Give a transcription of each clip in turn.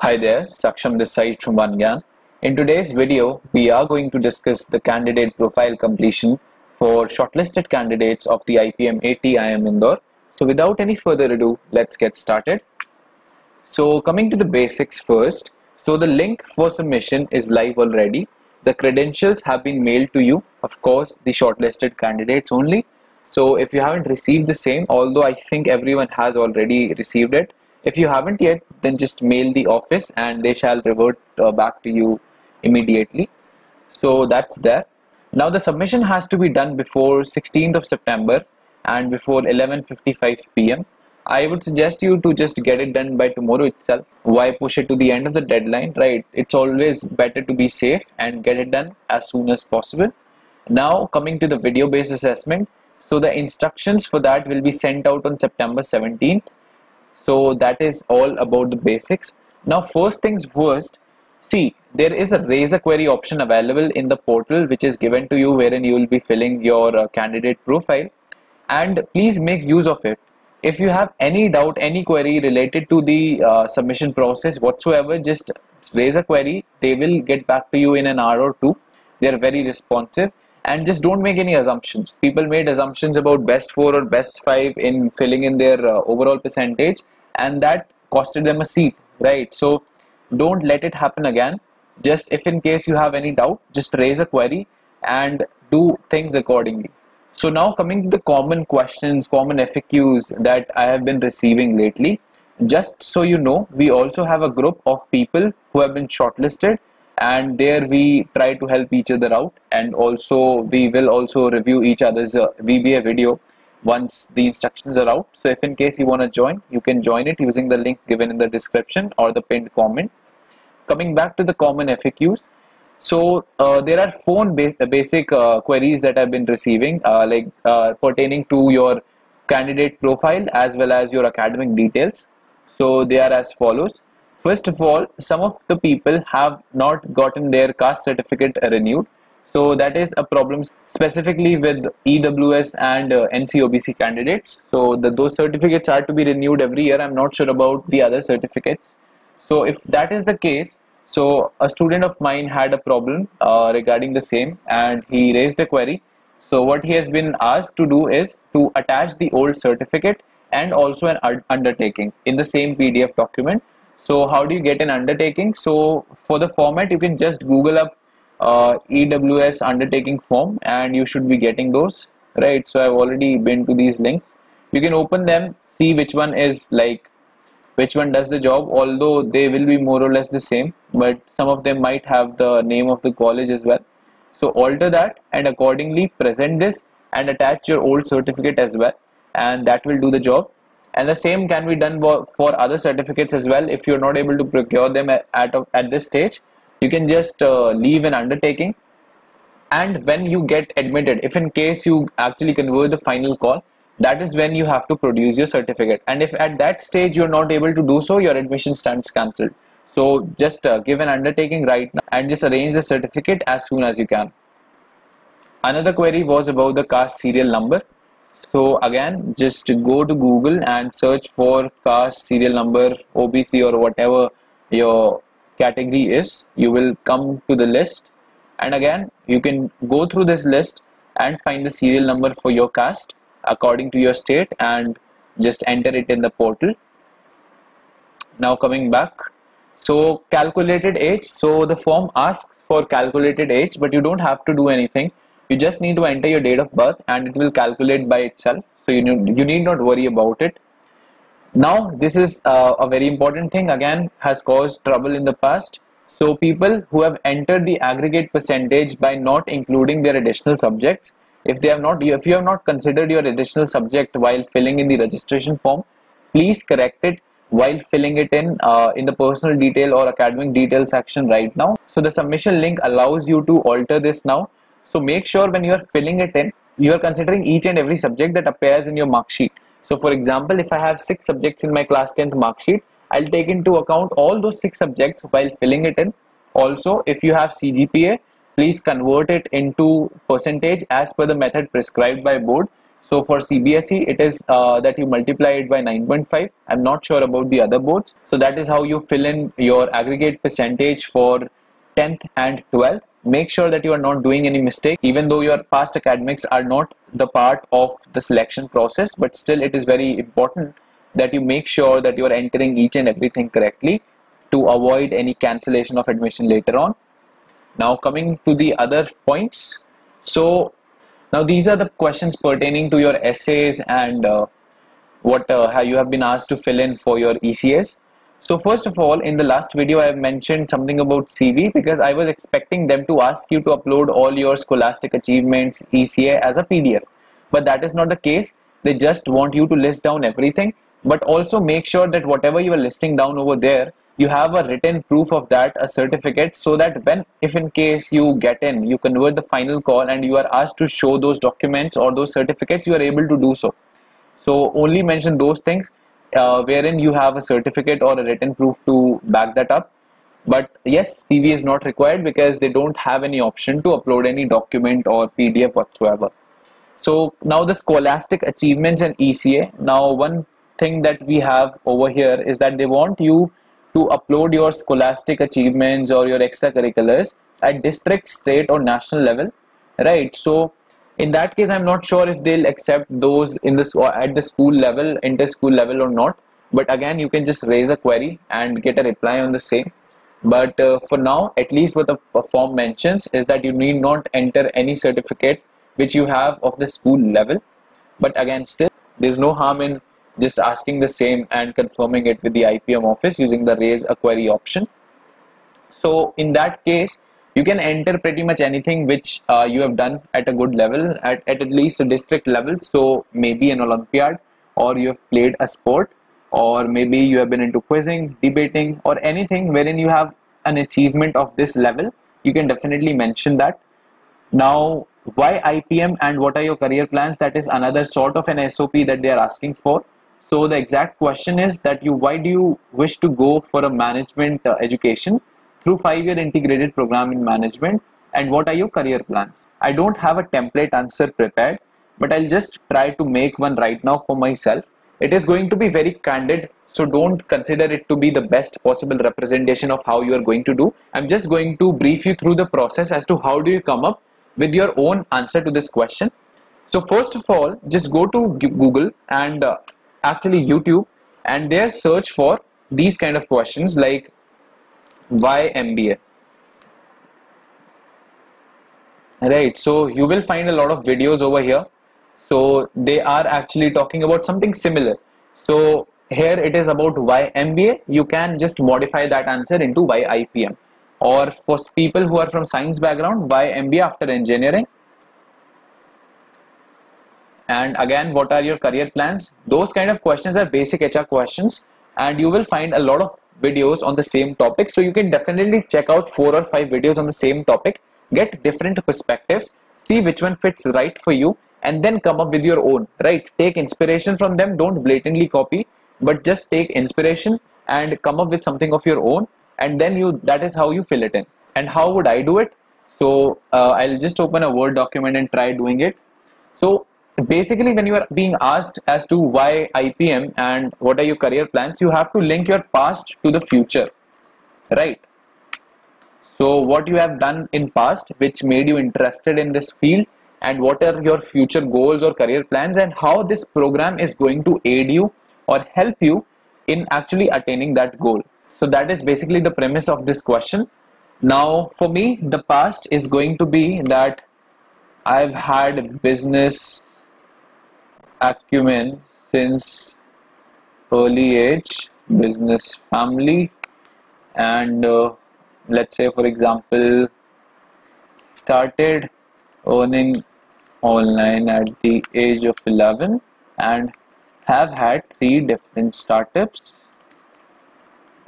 Hi there, Saksham this side from OneGyan. In today's video, we are going to discuss the candidate profile completion for shortlisted candidates of the IPM 80 IIM Indore. So without any further ado, let's get started. So coming to the basics first, so the link for submission is live already. The credentials have been mailed to you, of course, the shortlisted candidates only. So if you haven't received the same, although I think everyone has already received it, if you haven't yet, then just mail the office and they shall revert back to you immediately. So that's there. Now the submission has to be done before 16th of September and before 11:55 p.m. I would suggest you to just get it done by tomorrow itself. Why push it to the end of the deadline, right? It's always better to be safe and get it done as soon as possible. Now coming to the video-based assessment. So the instructions for that will be sent out on September 17th. So that is all about the basics. Now first things first, see, there is a raise a query option available in the portal which is given to you, wherein you will be filling your candidate profile, and please make use of it. If you have any doubt, any query related to the submission process whatsoever, just raise a query. They will get back to you in an hour or two. They are very responsive. And just don't make any assumptions. People made assumptions about best 4 or best 5 in filling in their overall percentage, and that costed them a seat, right? So don't let it happen again. Just if in case you have any doubt, just raise a query and do things accordingly. So now coming to the common questions, common FAQs that I have been receiving lately. Just so you know, we also have a group of people who have been shortlisted, and there we try to help each other out, and also we will also review each other's VBA video once the instructions are out. So if in case you want to join, you can join it using the link given in the description or the pinned comment. Coming back to the common FAQs, so there are 4 basic queries that I've been receiving pertaining to your candidate profile as well as your academic details. So they are as follows. First of all, some of the people have not gotten their caste certificate renewed. So that is a problem specifically with EWS and NCOBC candidates. So those certificates are to be renewed every year. I'm not sure about the other certificates. So if that is the case, so a student of mine had a problem regarding the same, and he raised a query. So what he has been asked to do is to attach the old certificate and also an undertaking in the same PDF document. So how do you get an undertaking? So for the format, you can just Google up EWS undertaking form and you should be getting those, right? So I've already been to these links. You can open them, see which one is which one does the job, although they will be more or less the same, but some of them might have the name of the college as well. So alter that and accordingly present this and attach your old certificate as well, and that will do the job. And the same can be done for other certificates as well. If you're not able to procure them at this stage, you can just leave an undertaking. And when you get admitted, if in case you actually convert the final call, that is when you have to produce your certificate. And if at that stage you're not able to do so, your admission stands cancelled. So just give an undertaking right now and just arrange the certificate as soon as you can. Another query was about the caste serial number. So again, just go to Google and search for caste serial number, OBC or whatever your category is. You will come to the list, and again you can go through this list and find the serial number for your caste according to your state and just enter it in the portal. Now coming back, so calculated age. So the form asks for calculated age, but you don't have to do anything. You just need to enter your date of birth and it will calculate by itself. So you need not worry about it. Now this is a very important thing, again has caused trouble in the past. So people who have entered the aggregate percentage by not including their additional subjects, if you have not considered your additional subject while filling in the registration form, please correct it while filling it in the personal detail or academic detail section right now. So the submission link allows you to alter this now. So make sure when you are filling it in, you are considering each and every subject that appears in your mark sheet. So for example, if I have 6 subjects in my class 10th mark sheet, I'll take into account all those 6 subjects while filling it in. Also, if you have CGPA, please convert it into percentage as per the method prescribed by board. So for CBSE, it is that you multiply it by 9.5. I'm not sure about the other boards. So that is how you fill in your aggregate percentage for 10th and 12th. Make sure that you are not doing any mistake, even though your past academics are not the part of the selection process, but still it is very important that you make sure that you are entering each and everything correctly to avoid any cancellation of admission later on. Now coming to the other points. So now these are the questions pertaining to your essays and how you have been asked to fill in for your ECS. So first of all, in the last video I have mentioned something about CV because I was expecting them to ask you to upload all your scholastic achievements, ECA as a PDF. But that is not the case. They just want you to list down everything, but also make sure that whatever you are listing down over there, you have a written proof of that, a certificate, so that if in case you get in, you convert the final call and you are asked to show those documents or those certificates, you are able to do so. So only mention those things wherein you have a certificate or a written proof to back that up. But yes, CV is not required because they don't have any option to upload any document or PDF whatsoever. So now the scholastic achievements and ECA. Now one thing that we have over here is that they want you to upload your scholastic achievements or your extracurriculars at district, state or national level, right? So in that case, I'm not sure if they'll accept those in this at the school level, inter-school level or not. But again, you can just raise a query and get a reply on the same. But for now, at least what the form mentions is that you need not enter any certificate which you have of the school level. But again, still, there's no harm in just asking the same and confirming it with the IPM office using the raise a query option. So in that case, you can enter pretty much anything which you have done at a good level, at least a district level. So maybe an Olympiad, or you have played a sport, or maybe you have been into quizzing, debating, or anything wherein you have an achievement of this level. You can definitely mention that. Now, why IPM and what are your career plans? That is another sort of an SOP that they are asking for. So the exact question is that why do you wish to go for a management education through 5-year integrated program in management, and what are your career plans? I don't have a template answer prepared, but I'll just try to make one right now for myself. It is going to be very candid, so don't consider it to be the best possible representation of how you are going to do. I'm just going to brief you through the process as to how do you come up with your own answer to this question. So first of all, just go to Google and actually YouTube, and there search for these kind of questions like why MBA, right? So you will find a lot of videos over here. So they are actually talking about something similar. So here it is about why MBA. You can just modify that answer into why IPM, or for people who are from science background, why MBA after engineering. And again, what are your career plans? Those kind of questions are basic HR questions, and you will find a lot of videos on the same topic. So you can definitely check out 4 or 5 videos on the same topic, get different perspectives, see which one fits right for you, and then come up with your own, right? Take inspiration from them, don't blatantly copy, but just take inspiration and come up with something of your own, and then that is how you fill it in. And how would I do it? So I'll just open a Word document and try doing it. So basically, when you are being asked as to why IPM and what are your career plans, you have to link your past to the future, right? So what you have done in past which made you interested in this field, and what are your future goals or career plans, and how this program is going to aid you or help you in actually attaining that goal. So that is basically the premise of this question. Now for me, the past is going to be that I've had business acumen since early age, business family, and let's say for example started earning online at the age of 11 and have had 3 different startups,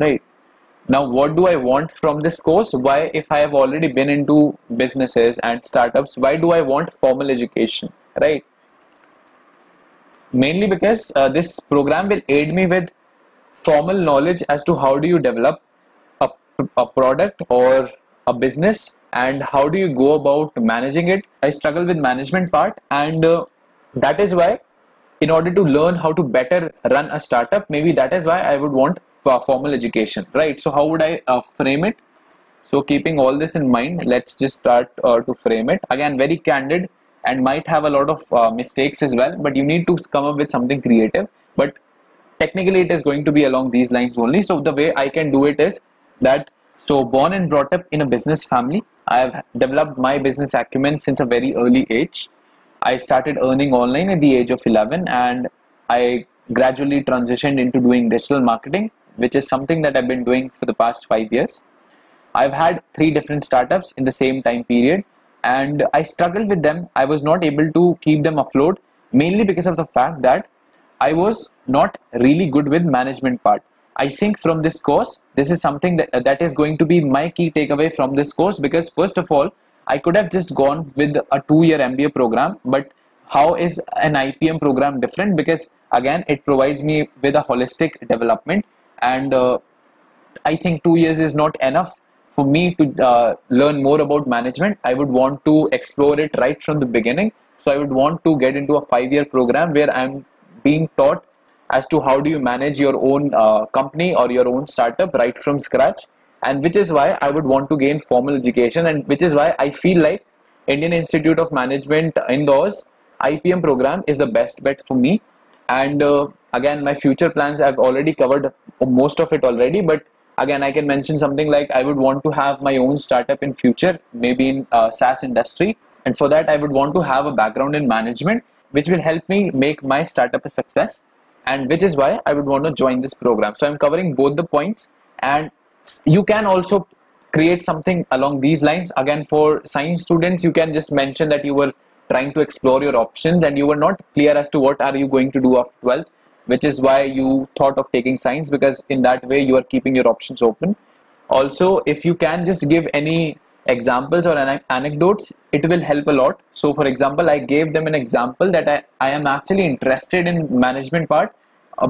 right? Now what do I want from this course? Why, if I have already been into businesses and startups, why do I want formal education, right? Mainly because this program will aid me with formal knowledge as to how do you develop a product or a business, and how do you go about managing it. I struggle with management part, and that is why, in order to learn how to better run a startup, maybe that is why I would want formal education, right? So how would I frame it? So keeping all this in mind, let's just start to frame it. Again, very candid and might have a lot of mistakes as well, but you need to come up with something creative. But technically it is going to be along these lines only. So the way I can do it is that, so born and brought up in a business family, I have developed my business acumen since a very early age. I started earning online at the age of 11, and I gradually transitioned into doing digital marketing, which is something that I've been doing for the past 5 years. I've had 3 different startups in the same time period, and I struggled with them. I was not able to keep them afloat, mainly because of the fact that I was not really good with management part. I think from this course, this is something that is going to be my key takeaway from this course, because first of all, I could have just gone with a 2-year MBA program, but how is an IPM program different? Because again, it provides me with a holistic development, and I think 2 years is not enough for me to learn more about management. I would want to explore it right from the beginning. So I would want to get into a 5-year program where I'm being taught as to how do you manage your own company or your own startup right from scratch. And which is why I would want to gain formal education, and which is why I feel like Indian Institute of Management Indore's IPM program is the best bet for me. And again, my future plans, I've already covered most of it already, but again, I can mention something like I would want to have my own startup in future, maybe in SaaS industry. And for that, I would want to have a background in management, which will help me make my startup a success. And which is why I would want to join this program. So I'm covering both the points, and you can also create something along these lines. Again, for science students, you can just mention that you were trying to explore your options and you were not clear as to what are you going to do after 12th, which is why you thought of taking science, because in that way you are keeping your options open. Also, if you can just give any examples or anecdotes, it will help a lot. So for example, I gave them an example that I am actually interested in management part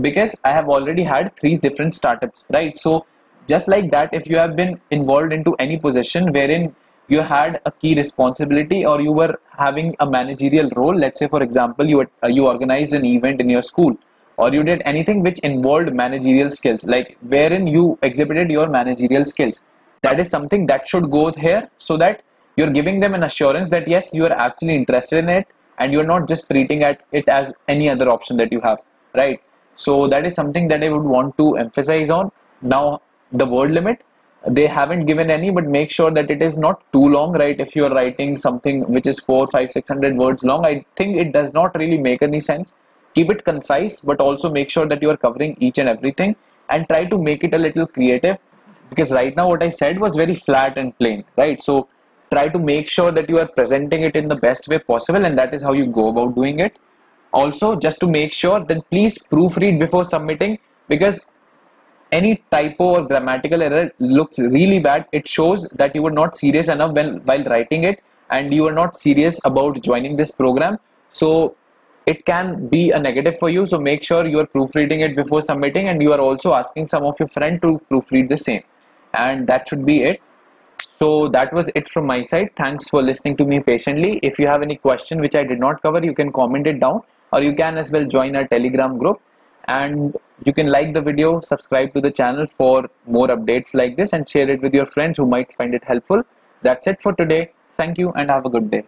because I have already had 3 different startups, right? So just like that, if you have been involved into any position wherein you had a key responsibility or you were having a managerial role, let's say for example, you organized an event in your school, or you did anything which involved managerial skills, like wherein you exhibited your managerial skills, that is something that should go here, so that you're giving them an assurance that yes, you are actually interested in it and you're not just treating it as any other option that you have, right? So that is something that I would want to emphasize on. Now, the word limit, they haven't given any, but make sure that it is not too long, right? If you're writing something which is 400, 500, 600 words long, I think it does not really make any sense. Keep it concise, but also make sure that you are covering each and everything, and try to make it a little creative, because right now what I said was very flat and plain, right? So try to make sure that you are presenting it in the best way possible, and that is how you go about doing it. Also, just to make sure, then please proofread before submitting, because any typo or grammatical error looks really bad. It shows that you were not serious enough while writing it, and you are not serious about joining this program. So it can be a negative for you. So make sure you are proofreading it before submitting, and you are also asking some of your friends to proofread the same. And that should be it. So that was it from my side. Thanks for listening to me patiently. If you have any question which I did not cover, you can comment it down, or you can as well join our Telegram group. And you can like the video, subscribe to the channel for more updates like this, and share it with your friends who might find it helpful. That's it for today. Thank you and have a good day.